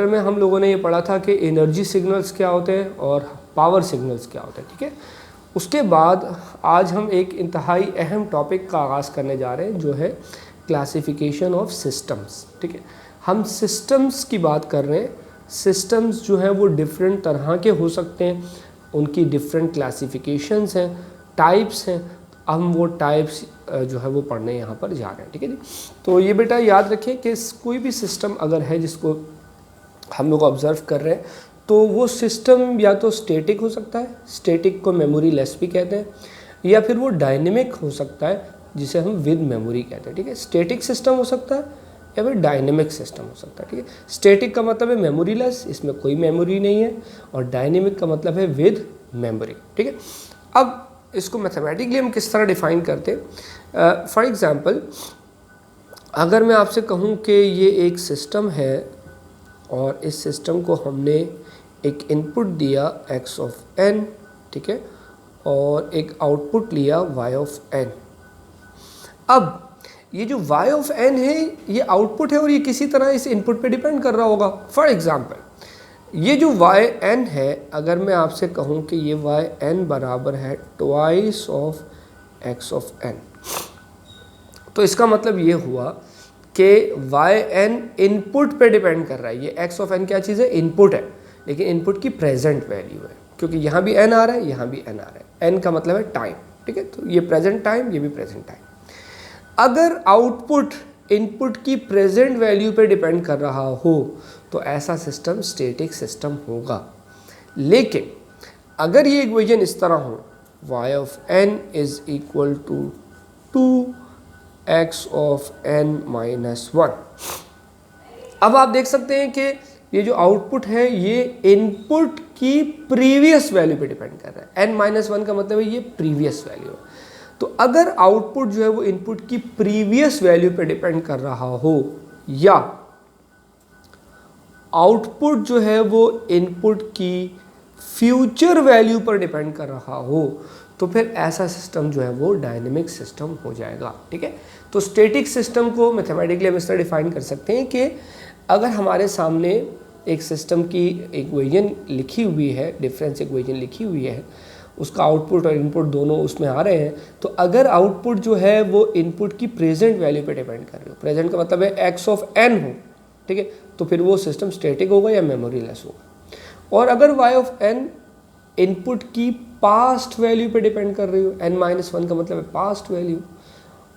में हम लोगों ने ये पढ़ा था कि एनर्जी सिग्नल्स क्या होते हैं और पावर सिग्नल्स क्या होते हैं, ठीक है। उसके बाद आज हम एक इंतहाई अहम टॉपिक का आगाज़ करने जा रहे हैं जो है क्लासिफिकेशन ऑफ सिस्टम्स, ठीक है। हम सिस्टम्स की बात कर रहे हैं। सिस्टम्स जो है वो डिफरेंट तरह के हो सकते हैं, उनकी डिफरेंट क्लासिफिकेशंस हैं, टाइप्स हैं। हम वो टाइप्स जो है वो पढ़ने यहाँ पर जा रहे हैं, ठीक है जी। तो ये बेटा याद रखें कि कोई भी सिस्टम अगर है जिसको हम लोग ऑब्ज़र्व कर रहे हैं तो वो सिस्टम या तो स्टैटिक हो सकता है, स्टैटिक को मेमोरी लेस भी कहते हैं, या फिर वो डायनेमिक हो सकता है जिसे हम विद मेमोरी कहते हैं, ठीक है। स्टैटिक सिस्टम हो सकता है या फिर डायनेमिक सिस्टम हो सकता है, ठीक है। स्टैटिक का मतलब है मेमोरी लेस, इसमें कोई मेमोरी नहीं है, और डायनेमिक का मतलब है विद मेमोरी, ठीक है। अब इसको मैथमेटिकली हम किस तरह डिफाइन करते हैं। फॉर एग्ज़ाम्पल अगर मैं आपसे कहूँ कि ये एक सिस्टम है और इस सिस्टम को हमने एक इनपुट दिया x ऑफ n, ठीक है, और एक आउटपुट लिया y ऑफ n। अब ये जो y ऑफ n है ये आउटपुट है और ये किसी तरह इस इनपुट पे डिपेंड कर रहा होगा। फॉर एग्ज़ाम्पल ये जो y n है, अगर मैं आपसे कहूँ कि ये y n बराबर है twice of x of n, तो इसका मतलब ये हुआ कि y n इनपुट पे डिपेंड कर रहा है। ये x ऑफ n क्या चीज़ है? इनपुट है, लेकिन इनपुट की प्रेजेंट वैल्यू है, क्योंकि यहाँ भी n आ रहा है, यहाँ भी n आ रहा है। n का मतलब है टाइम, ठीक है। तो ये प्रेजेंट टाइम, ये भी प्रेजेंट टाइम। अगर आउटपुट इनपुट की प्रेजेंट वैल्यू पे डिपेंड कर रहा हो तो ऐसा सिस्टम स्टैटिक सिस्टम होगा। लेकिन अगर ये इक्वेशन इस तरह हो, y of n is equal to 2x of n minus 1, अब आप देख सकते हैं कि ये जो आउटपुट है ये इनपुट की प्रीवियस वैल्यू पे डिपेंड कर रहा है। n माइनस 1 का मतलब है ये प्रीवियस वैल्यू है। तो अगर आउटपुट जो है वो इनपुट की प्रीवियस वैल्यू पे डिपेंड कर रहा हो, या आउटपुट जो है वो इनपुट की फ्यूचर वैल्यू पर डिपेंड कर रहा हो, तो फिर ऐसा सिस्टम जो है वो डायनेमिक सिस्टम हो जाएगा, ठीक है। तो स्टैटिक सिस्टम को मैथमेटिकली हम इस तरह डिफाइन कर सकते हैं कि अगर हमारे सामने एक सिस्टम की इक्वेशन लिखी हुई है, डिफरेंस इक्वेशन लिखी हुई है, उसका आउटपुट और इनपुट दोनों उसमें आ रहे हैं, तो अगर आउटपुट जो है वो इनपुट की प्रेजेंट वैल्यू पे डिपेंड कर रही हो, प्रेजेंट का मतलब है x ऑफ n हो, ठीक है, तो फिर वो सिस्टम स्टैटिक होगा या मेमोरी लेस होगा। और अगर y ऑफ n इनपुट की पास्ट वैल्यू पे डिपेंड कर रही हो, n माइनस 1 का मतलब है पास्ट वैल्यू,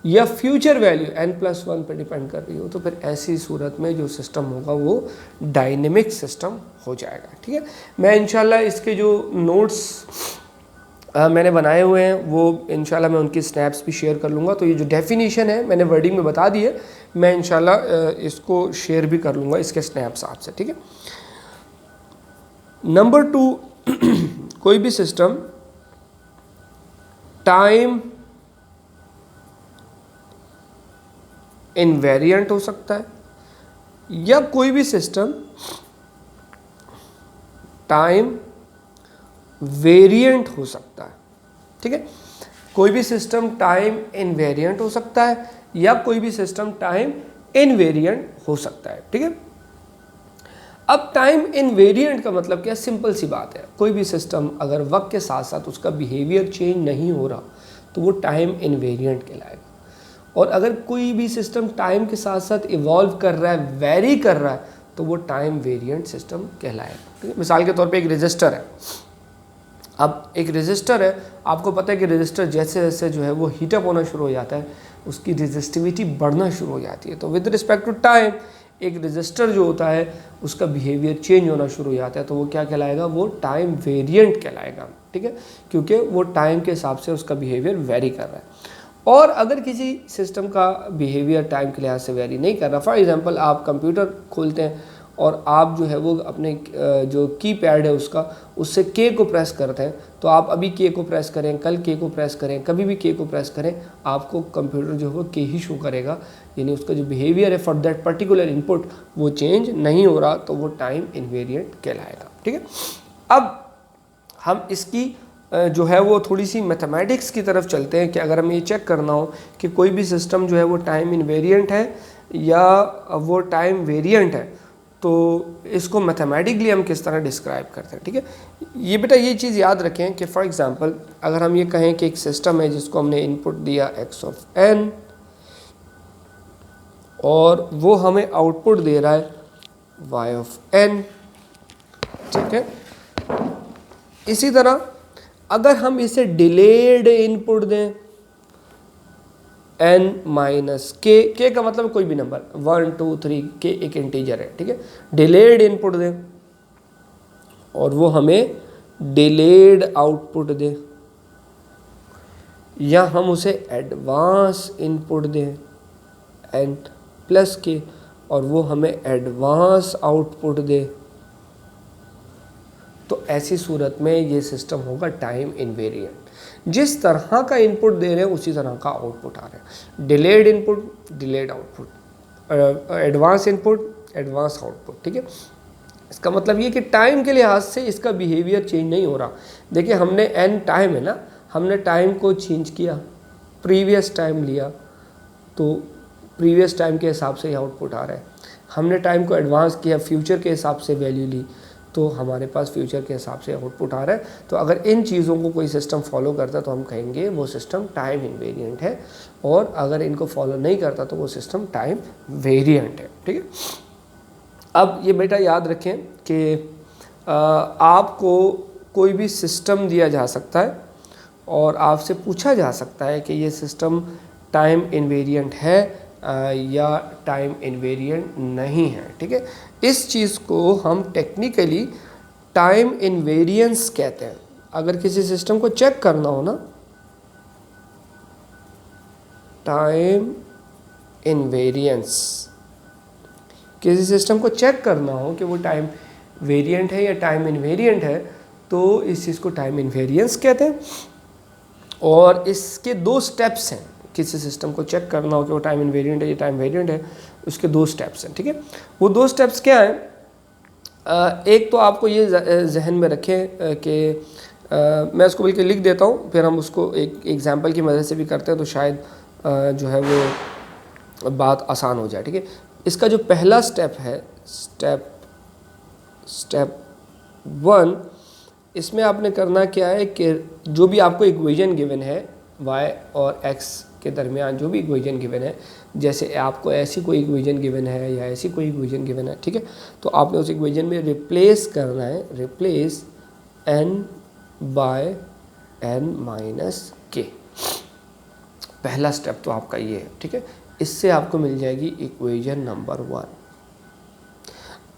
या फ्यूचर वैल्यू n प्लस 1 पे डिपेंड कर रही हो, तो फिर ऐसी सूरत में जो सिस्टम होगा वो डायनेमिक सिस्टम हो जाएगा, ठीक है। मैं इंशाल्लाह इसके जो नोट्स मैंने बनाए हुए हैं वो इंशाल्लाह मैं उनकी स्नैप्स भी शेयर कर लूँगा। तो ये जो डेफिनेशन है मैंने वर्डिंग में बता दी है, मैं इंशाल्लाह इसको शेयर भी कर लूँगा, इसके स्नैप्स आपसे, ठीक है। नंबर 2, कोई भी सिस्टम टाइम इनवेरिएंट हो सकता है, या कोई भी सिस्टम टाइम वेरिएंट हो सकता है, ठीक है। कोई भी सिस्टम टाइम इनवेरिएंट हो सकता है या कोई भी सिस्टम टाइम इनवेरिएंट हो सकता है, ठीक है। अब टाइम इनवेरिएंट का मतलब क्या? सिंपल सी बात है, कोई भी सिस्टम अगर वक्त के साथ साथ उसका बिहेवियर चेंज नहीं हो रहा तो वो टाइम इनवेरिएंट कहलाएगा। और अगर कोई भी सिस्टम टाइम के साथ साथ इवॉल्व कर रहा है, वेरी कर रहा है, तो वो टाइम वेरिएंट सिस्टम कहलाएगा, ठीक है। मिसाल के तौर पे एक रजिस्टर है। अब एक रजिस्टर है, आपको पता है कि रजिस्टर जैसे जैसे जो है वो हीटअप होना शुरू हो जाता है, उसकी रेजिस्टिविटी बढ़ना शुरू हो जाती है। तो विद रिस्पेक्ट टू टाइम एक रजिस्टर जो होता है उसका बिहेवियर चेंज होना शुरू हो जाता है, तो वो क्या कहलाएगा? वो टाइम वेरिएंट कहलाएगा, ठीक है, क्योंकि वो टाइम के हिसाब से उसका बिहेवियर वेरी कर रहा है। और अगर किसी सिस्टम का बिहेवियर टाइम के लिहाज से वेरी नहीं कर रहा, फॉर एग्जांपल आप कंप्यूटर खोलते हैं और आप जो है वो अपने जो कीपैड है उससे के को प्रेस करते हैं, तो आप अभी के को प्रेस करें, कल के को प्रेस करें, कभी भी के को प्रेस करें, आपको कंप्यूटर जो है वो के ही शो करेगा, यानी उसका जो बिहेवियर है फॉर दैट पर्टिकुलर इनपुट वो चेंज नहीं हो रहा, तो वो टाइम इनवेरिएंट कहलाएगा, ठीक है। अब हम इसकी जो है वो थोड़ी सी मैथमेटिक्स की तरफ चलते हैं कि अगर हमें ये चेक करना हो कि कोई भी सिस्टम जो है वो टाइम इनवेरिएंट है या वो टाइम वेरिएंट है, तो इसको मैथमेटिकली हम किस तरह डिस्क्राइब करते हैं, ठीक है। ये बेटा ये चीज़ याद रखें कि फॉर एग्जांपल अगर हम ये कहें कि एक सिस्टम है जिसको हमने इनपुट दिया x ऑफ n और वो हमें आउटपुट दे रहा है y ऑफ n, ठीक है। इसी तरह अगर हम इसे डिलेड इनपुट दें n माइनस के का मतलब कोई भी नंबर 1 2 3 के एक इंटीजर है, ठीक है। डिलेड इनपुट दें और वो हमें डिलेड आउटपुट दे, या हम उसे एडवांस इनपुट दें n प्लस के और वो हमें एडवांस आउटपुट दे, तो ऐसी सूरत में ये सिस्टम होगा टाइम इनवेरिएंट। जिस तरह का इनपुट दे रहे हैं उसी तरह का आउटपुट आ रहा है। Delayed input delayed output, advance input advance output, ठीक है। इसका मतलब ये कि टाइम के लिहाज से इसका बिहेवियर चेंज नहीं हो रहा। देखिए हमने n टाइम है ना, हमने टाइम को चेंज किया, प्रीवियस टाइम लिया तो प्रीवियस टाइम के हिसाब से ही आउटपुट आ रहा है। हमने टाइम को एडवांस किया, फ्यूचर के हिसाब से वैल्यू ली तो हमारे पास फ्यूचर के हिसाब से आउटपुट आ रहा है। तो अगर इन चीज़ों को कोई सिस्टम फॉलो करता है तो हम कहेंगे वो सिस्टम टाइम इनवेरिएंट है, और अगर इनको फॉलो नहीं करता तो वो सिस्टम टाइम वेरिएंट है, ठीक है। अब ये बेटा याद रखें कि आपको कोई भी सिस्टम दिया जा सकता है और आपसे पूछा जा सकता है कि ये सिस्टम टाइम इनवेरिएंट है या टाइम इनवेरिएंट नहीं है, ठीक है। इस चीज़ को हम टेक्निकली टाइम इनवेरिएंस कहते हैं। अगर किसी सिस्टम को चेक करना हो ना, टाइम इनवेरिएंस, किसी सिस्टम को चेक करना हो कि वो टाइम वेरिएंट है या टाइम इनवेरिएंट है, तो इस चीज़ को टाइम इनवेरिएंस कहते हैं। और इसके दो स्टेप्स हैं। किसी सिस्टम को चेक करना हो कि वो टाइम इनवेरिएंट है या टाइम वेरिएंट है, उसके दो स्टेप्स हैं, ठीक है। वो दो स्टेप्स क्या हैं? एक तो आपको ये जहन में रखें कि मैं उसको बल्कि लिख देता हूँ, फिर हम उसको एक एग्जांपल की मदद से भी करते हैं तो शायद जो है वो बात आसान हो जाए, ठीक है। इसका जो पहला स्टेप है, स्टेप 1, इसमें आपने करना क्या है कि जो भी आपको इक्वेशन गिवन है y और x के दरमियान जो भी इक्वेशन गिवन है, जैसे आपको ऐसी कोई इक्वेशन गिवन है या ऐसी कोई इक्वेशन गिवन है, ठीक है, तो आपने उस इक्वेशन में रिप्लेस करना है, replace n by n minus k. पहला स्टेप तो आपका ये है, ठीक है। इससे आपको मिल जाएगी इक्वेशन नंबर 1।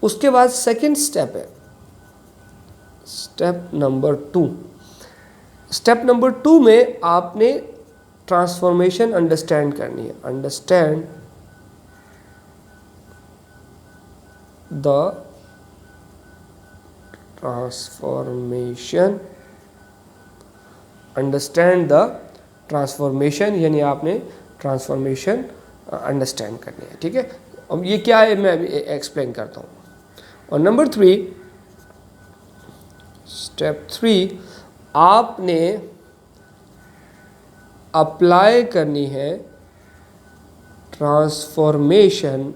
उसके बाद सेकंड स्टेप है स्टेप नंबर 2। स्टेप नंबर 2 में आपने ट्रांसफॉर्मेशन अंडरस्टैंड करनी है। Understand the transformation, understand the transformation, यानी आपने ट्रांसफॉर्मेशन अंडरस्टैंड करनी है, ठीक है। अब ये क्या है मैं अभी एक्सप्लेन करता हूँ। और नंबर 3, स्टेप 3, आपने अप्लाई करनी है ट्रांसफॉर्मेशन।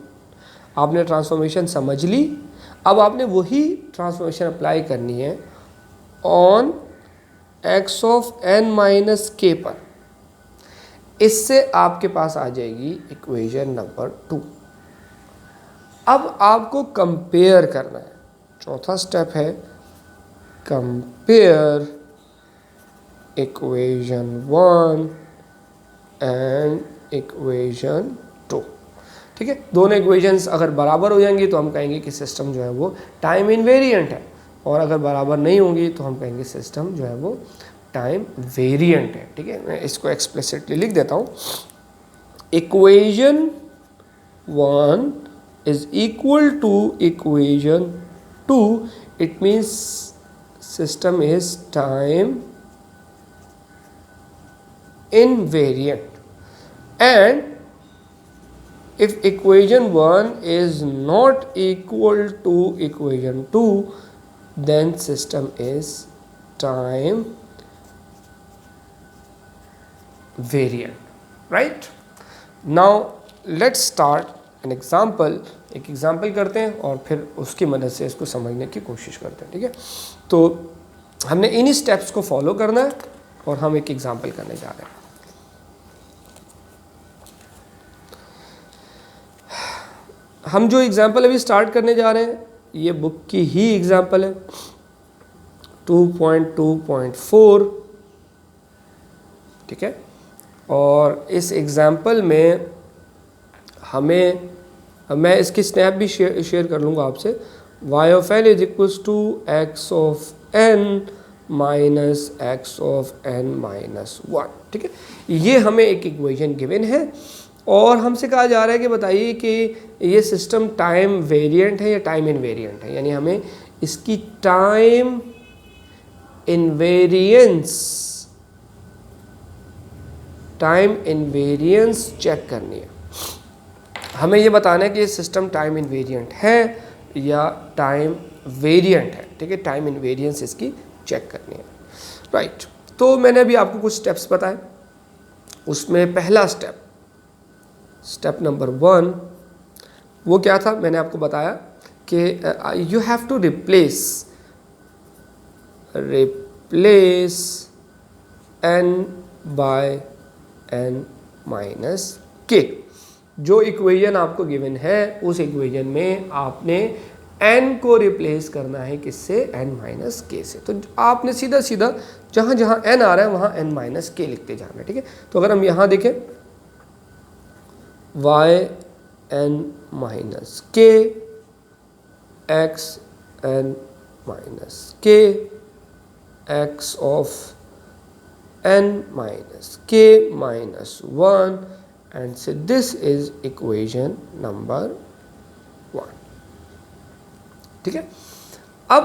आपने ट्रांसफॉर्मेशन समझ ली, अब आपने वही ट्रांसफॉर्मेशन अप्लाई करनी है on x of n minus के पर। इससे आपके पास आ जाएगी इक्वेशन नंबर 2। अब आपको कंपेयर करना है। चौथा स्टेप है कंपेयर इक्वेशन 1 एंड इक्वेशन 2, ठीक है। दोनों इक्वेशंस अगर बराबर हो जाएंगी तो हम कहेंगे कि सिस्टम जो है वो टाइम इनवेरिएंट है, और अगर बराबर नहीं होंगी तो हम कहेंगे सिस्टम जो है वो टाइम वेरिएंट है, ठीक है। मैं इसको एक्सप्लिसिटली लिख देता हूँ। Equation 1 is equal to equation 2, it means system is time invariant. And if equation 1 is not equal to equation 2, then system is time variant, right? Now let's start an example, एक example करते हैं और फिर उसकी मदद से इसको समझने की कोशिश करते हैं, ठीक है। तो हमने इन्हीं स्टेप्स को फॉलो करना है और हम एक एग्जाम्पल करने जा रहे हैं। हम जो एग्जाम्पल अभी स्टार्ट करने जा रहे हैं ये बुक की ही एग्जाम्पल है, 2.2.4, ठीक है। और इस एग्जाम्पल में मैं इसकी स्नैप भी शेयर कर लूँगा आपसे। y of n is equals to x of n minus x of n minus 1, ठीक है। ये हमें एक इक्वेशन गिवन है और हमसे कहा जा रहा है कि बताइए कि ये सिस्टम टाइम वेरिएंट है या टाइम इनवेरिएंट है, यानी हमें इसकी टाइम इनवेरिएंस चेक करनी है। हमें ये बताना है कि ये सिस्टम टाइम इनवेरिएंट है या टाइम वेरिएंट है, ठीक है। टाइम इनवेरिएंस इसकी चेक करनी है, राइट। तो मैंने अभी आपको कुछ स्टेप्स बताए, उसमें पहला स्टेप नंबर 1 वो क्या था, मैंने आपको बताया कि you have to replace n by n minus k। जो इक्वेशन आपको गिवन है उस इक्वेशन में आपने n को रिप्लेस करना है किससे, n माइनस k से। तो आपने सीधा सीधा जहाँ जहाँ n आ रहा है वहाँ n माइनस k लिखते जाना है, ठीक है। तो अगर हम यहाँ देखें y n minus k x n minus k x of n minus k minus 1 and say this is equation number 1, ठीक है। अब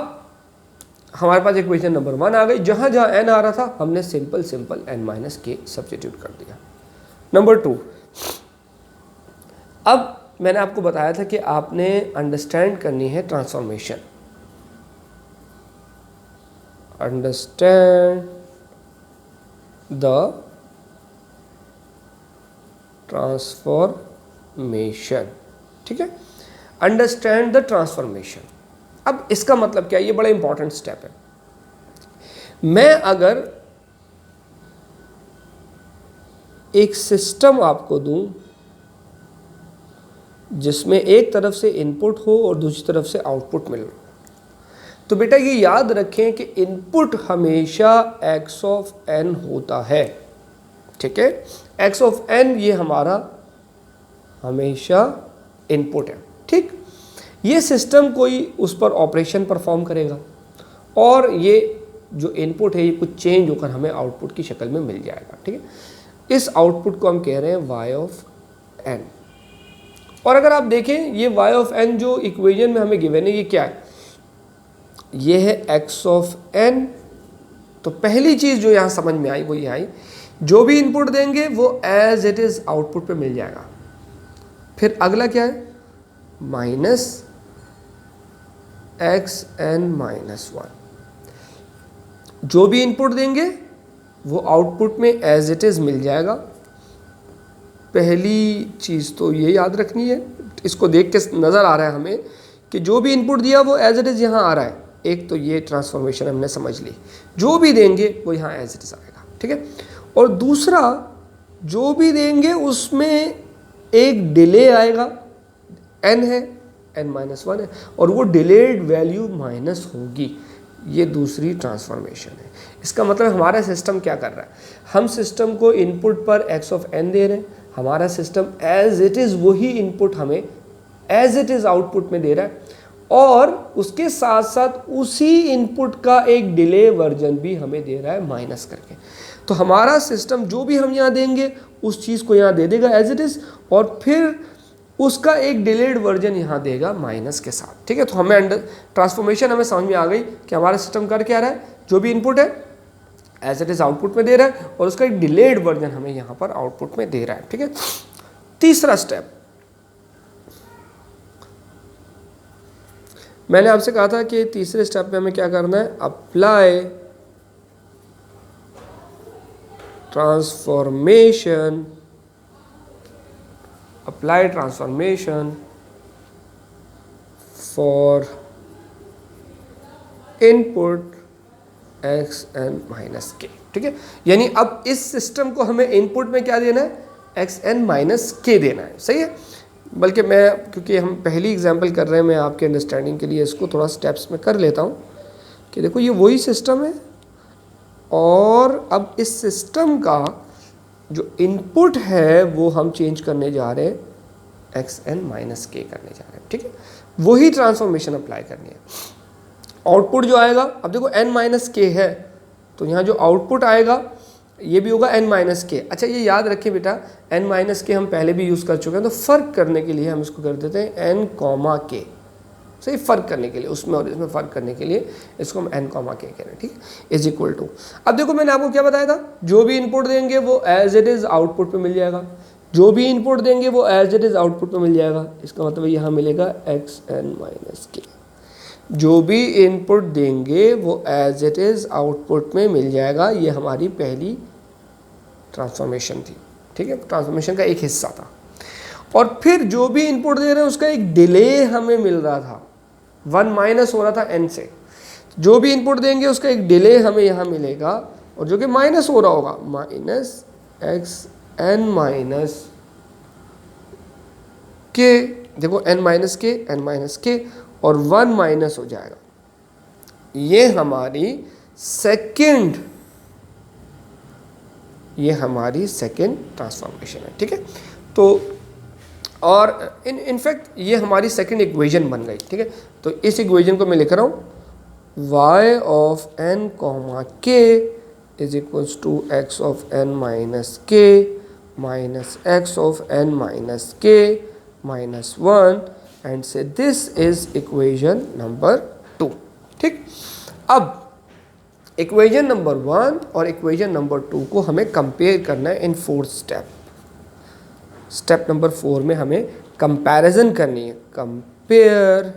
हमारे पास इक्वेशन नंबर 1 आ गई, जहाँ जहाँ n आ रहा था हमने simple n minus k substitute कर दिया। नंबर 2, अब मैंने आपको बताया था कि आपने अंडरस्टैंड करनी है ट्रांसफॉर्मेशन, अंडरस्टैंड द ट्रांसफॉर्मेशन, ठीक है। अंडरस्टैंड द ट्रांसफॉर्मेशन, अब इसका मतलब क्या है, ये बड़ा इंपॉर्टेंट स्टेप है। मैं अगर एक सिस्टम आपको दूं जिसमें एक तरफ से इनपुट हो और दूसरी तरफ से आउटपुट मिल रहा हो, तो बेटा ये याद रखें कि इनपुट हमेशा x ऑफ n होता है, ठीक है। x ऑफ n ये हमारा हमेशा इनपुट है, ठीक। ये सिस्टम कोई उस पर ऑपरेशन परफॉर्म करेगा और ये जो इनपुट है ये कुछ चेंज होकर हमें आउटपुट की शक्ल में मिल जाएगा, ठीक है। इस आउटपुट को हम कह रहे हैं y ऑफ n। और अगर आप देखें ये y ऑफ n जो इक्वेशन में हमें गिवन है ये क्या है, ये है x ऑफ n। तो पहली चीज़ जो यहाँ समझ में आई वो ये आई, जो भी इनपुट देंगे वो एज इट इज़ आउटपुट पे मिल जाएगा। फिर अगला क्या है, माइनस एक्स एन माइनस 1। जो भी इनपुट देंगे वो आउटपुट में एज इट इज़ मिल जाएगा। पहली चीज़ तो ये याद रखनी है, इसको देख के नज़र आ रहा है हमें कि जो भी इनपुट दिया वो एज इट इज़ यहाँ आ रहा है। एक तो ये ट्रांसफॉर्मेशन हमने समझ ली, जो भी देंगे वो यहाँ एज इट इज़ आएगा, ठीक है। और दूसरा, जो भी देंगे उसमें एक डिले आएगा, n है, n माइनस 1 है, और वो डिलेड वैल्यू माइनस होगी। ये दूसरी ट्रांसफॉर्मेशन है। इसका मतलब हमारा सिस्टम क्या कर रहा है, हम सिस्टम को इनपुट पर x ऑफ n दे रहे हैं, हमारा सिस्टम एज इट इज़ वही इनपुट हमें एज इट इज़ आउटपुट में दे रहा है, और उसके साथ साथ उसी इनपुट का एक डिले वर्जन भी हमें दे रहा है माइनस करके। तो हमारा सिस्टम जो भी हम यहाँ देंगे उस चीज़ को यहाँ दे देगा एज इट इज़, और फिर उसका एक डिलेड वर्जन यहाँ देगा माइनस के साथ, ठीक है। तो हमें ट्रांसफॉर्मेशन हमें समझ में आ गई कि हमारा सिस्टम कर क्या रहा है, जो भी इनपुट है एज इट इज़ आउटपुट में दे रहा है और उसका एक डिलेड वर्जन हमें यहाँ पर आउटपुट में दे रहा है, ठीक है। तीसरा स्टेप, मैंने आपसे कहा था कि तीसरे स्टेप में हमें क्या करना है, apply transformation apply transformation for input x n minus k. ठीक है, यानी अब इस सिस्टम को हमें इनपुट में क्या देना है, एक्स एन माइनस के देना है। सही है, बल्कि मैं क्योंकि हम पहली एग्जांपल कर रहे हैं, मैं आपके अंडरस्टैंडिंग के लिए इसको थोड़ा स्टेप्स में कर लेता हूँ कि देखो ये वही सिस्टम है और अब इस सिस्टम का जो इनपुट है वो हम चेंज करने जा रहे हैं, एक्स एन माइनस के करने जा रहे हैं। ठीक है, वही ट्रांसफॉर्मेशन अप्लाई करनी है। आउटपुट जो आएगा, अब देखो n माइनस के है तो यहाँ जो आउटपुट आएगा ये भी होगा n माइनस के। अच्छा ये याद रखें बेटा, n माइनस के हम पहले भी यूज़ कर चुके हैं, तो फ़र्क करने के लिए हम इसको कर देते हैं n कॉमा के। सही, फ़र्क करने के लिए, उसमें और इसमें फ़र्क करने के लिए इसको हम n कॉमा के कह रहे हैं। ठीक है, इज इक्वल टू, अब देखो मैंने आपको क्या बताया था, जो भी इनपुट देंगे वो एज इट इज़ आउटपुट पे मिल जाएगा, जो भी इनपुट देंगे वो एज इट इज़ आउटपुट पे मिल जाएगा। इसका मतलब यहाँ मिलेगा एक्स एन माइनस के, जो भी इनपुट देंगे वो एज इट इज़ आउटपुट में मिल जाएगा। ये हमारी पहली ट्रांसफॉर्मेशन थी। ठीक है, ट्रांसफॉर्मेशन का एक हिस्सा था। और फिर जो भी इनपुट दे रहे हैं उसका एक डिले हमें मिल रहा था, 1 माइनस हो रहा था n से। जो भी इनपुट देंगे उसका एक डिले हमें यहाँ मिलेगा और जो कि माइनस हो रहा होगा, माइनस एक्स एन माइनस के। देखो n माइनस के और 1 माइनस हो जाएगा। ये हमारी सेकेंड ट्रांसफॉर्मेशन है। ठीक है, तो और इनफैक्ट ये हमारी सेकेंड इक्वेशन बन गई। ठीक है, तो इस इक्वेशन को मैं लिख रहा हूँ y of n comma K is equals to x of n minus K minus x of n minus K minus 1 and say this is equation number 2। ठीक, अब इक्वेशन नंबर 1 और इक्वेशन नंबर 2 को हमें कंपेयर करना है इन 4 step. Step number 4 में हमें comparison करनी है, compare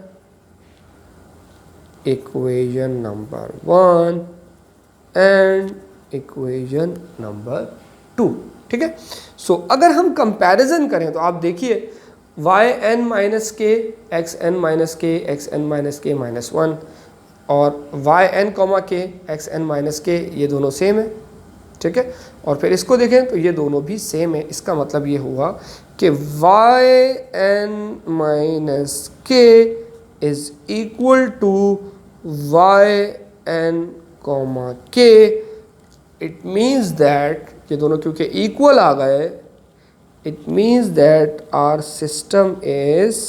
equation number 1 and equation number 2। ठीक है, सो अगर हम कंपैरिजन करें तो आप देखिए y n माइनस के x n minus K minus 1 और y n कॉमा के एक्स एन माइनस के, ये दोनों सेम है। ठीक है, और फिर इसको देखें तो ये दोनों भी सेम है। इसका मतलब ये हुआ कि y n minus k is equal to y n comma k. It means that ये दोनों क्योंकि इक्वल आ गए, it means that our system is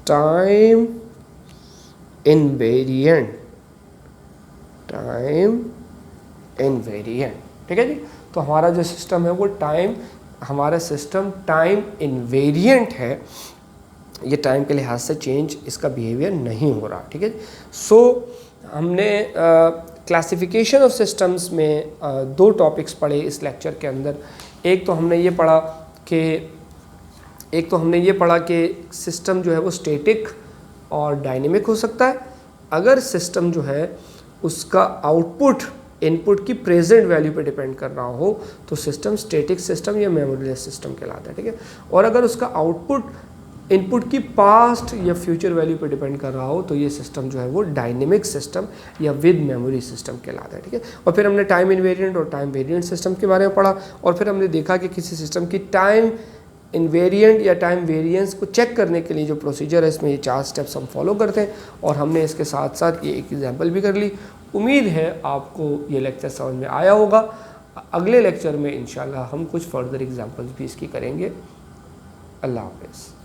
time invariant। ठीक है जी, तो हमारा जो सिस्टम है वो हमारा सिस्टम टाइम इनवेरिएंट है। ये टाइम के लिहाज से चेंज इसका बिहेवियर नहीं हो रहा। ठीक है, सो हमने क्लासिफिकेशन ऑफ सिस्टम्स में 2 टॉपिक्स पढ़े इस लेक्चर के अंदर। एक तो हमने ये पढ़ा कि सिस्टम जो है वो स्टैटिक और डायनेमिक हो सकता है। अगर सिस्टम जो है उसका आउटपुट इनपुट की प्रेजेंट वैल्यू पे डिपेंड कर रहा हो तो सिस्टम स्टैटिक सिस्टम या मेमोरीलेस सिस्टम कहलाता है। ठीक है, और अगर उसका आउटपुट इनपुट की पास्ट या फ्यूचर वैल्यू पर डिपेंड कर रहा हो तो ये सिस्टम जो है वो डायनेमिक सिस्टम या विद मेमोरी सिस्टम कहलाता है। ठीक है, और फिर हमने टाइम इनवेरिएंट और टाइम वेरिएंट सिस्टम के बारे में पढ़ा और फिर हमने देखा कि किसी सिस्टम की टाइम इनवेरिएंट या टाइम वेरिएंस को चेक करने के लिए जो प्रोसीजर है इसमें ये 4 स्टेप्स हम फॉलो करते हैं और हमने इसके साथ साथ ये एक एग्जाम्पल भी कर ली। उम्मीद है आपको ये लेक्चर समझ में आया होगा। अगले लेक्चर में इंशाल्लाह हम कुछ फर्दर एग्जाम्पल्स भी इसकी करेंगे। अल्लाह हाफ़िज़।